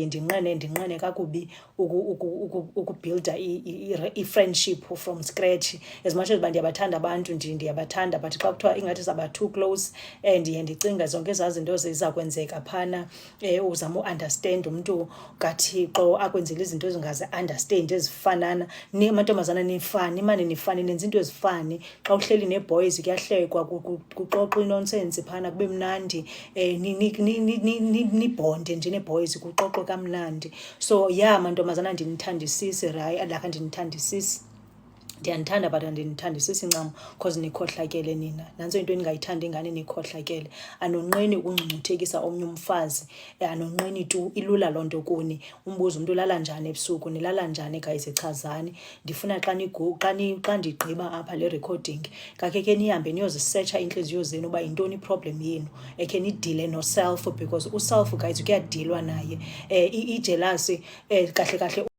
ndinqene kakubi ukubuilda i-friendship from scratch. As much as uba ndiyabathanda abantu ndiyabathanda, but xa kuthiwa ingathi zaba too close ndiye ndicinga zonke ezaa zinto ziza kwenzeka phana, uzama uunderstand umntu kaThixo akwenzela izinto ezingazi-understand ezifanana. Amantombazana nifani, imane nifani, nenza into ezifani. Xa uhleli nee-boys kuyahlekwa, kuxoxwa inonsense phana, kube mnandi, nibhonde nje nee-boys, kuxoxwe kamnandi. So yeah, mantombazana andinithandisisi, like andinithandisisi. Ndiyanithanda but andinithandisisi ncam because nikhohlakele nina. Nantso into endingayithandi ngani, nikhohlakele. Anonqeni ukungcungcuthekisa omnye umfazi, anonqeni tu. Ilula loo nto kuni. Umbuzo umntu ulala njani ebusuku, nilala njani guys, chazani. Ndifuna xa ndigqiba apha le recording ke nihambe niyozisetsha iintliziyo zenu uba yintoni iproblem yenu, ekhe nidile no-self, because uself guys kuyadilwa naye. Ijealousy kahle kahle